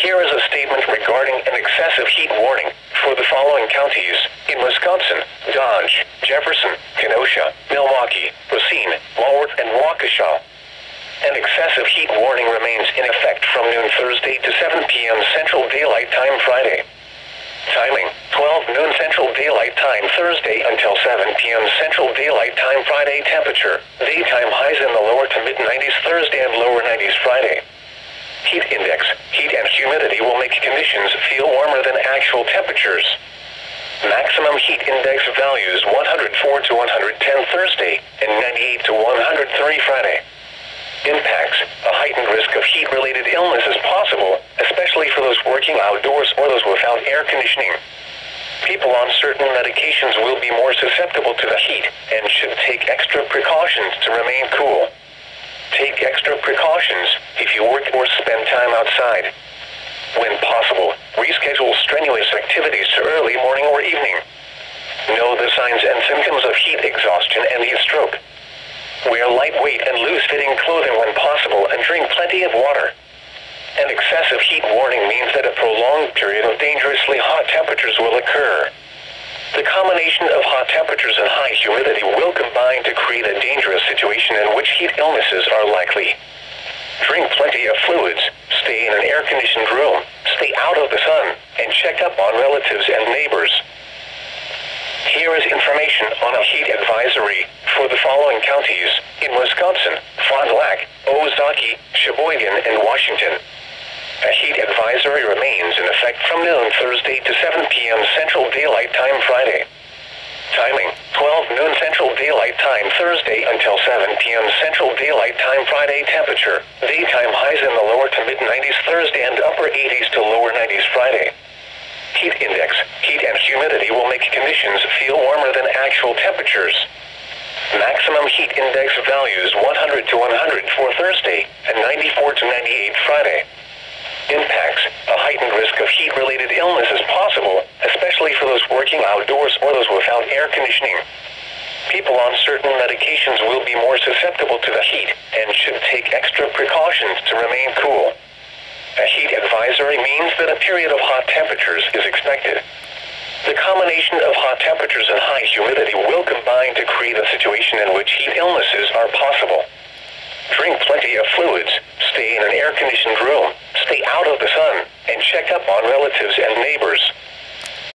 Here is a statement regarding an excessive heat warning for the following counties in Wisconsin: Dodge, Jefferson, Kenosha, Milwaukee, Racine, Walworth, and Waukesha. An excessive heat warning remains in effect from noon Thursday to 7 p.m. Central Daylight Time Friday. Timing: 12 noon Central Daylight Time Thursday until 7 p.m. Central Daylight Time Friday. Temperature: daytime highs in the lower to mid-90s Thursday and lower 90s Friday. Heat index: heat and humidity will make conditions feel warmer than actual temperatures. Maximum heat index values 104 to 110 Thursday and 98 to 103 Friday. Impacts: a heightened risk of heat-related illness is possible, especially for those working outdoors or those without air conditioning. People on certain medications will be more susceptible to the heat and should take extra precautions to remain cool. Take extra precautions if you work or spend time outside. When possible, reschedule strenuous activities to early morning or evening. Know the signs and symptoms of heat exhaustion and heat stroke. Wear lightweight and loose-fitting clothing when possible and drink plenty of water. An excessive heat warning means that a prolonged period of dangerously hot temperatures will occur. The combination of hot temperatures and high humidity will combine to create a dangerous situation in which heat illnesses are likely. Drink plenty of fluids, stay in an air-conditioned room, stay out of the sun, and check up on relatives and neighbors. Here is information on a heat advisory for the following counties in Wisconsin: Fond du Lac, Ozaukee, Sheboygan, and Washington. A heat advisory remains in effect from noon Thursday to 7 p.m. Central Daylight Time Friday. Timing: 12 noon Central Daylight Time Thursday until 7 p.m. Central Daylight Time Friday. Temperature: daytime highs in the lower to mid-90s Thursday and upper 80s to lower 90s Friday. Heat index: heat and humidity will make conditions feel warmer than actual temperatures. Maximum heat index values 100 to 104 Thursday and 94 to 98 Friday. Impacts: a heightened risk of heat-related illness is possible, especially for those working outdoors or those without air conditioning. People on certain medications will be more susceptible to the heat and should take extra precautions to remain cool. A heat advisory means that a period of hot temperatures is expected. The combination of hot temperatures and high humidity will combine to create a situation in which heat illnesses are possible. Drink plenty of fluids, stay in an air-conditioned room, stay out of the sun, and check up on relatives and neighbors.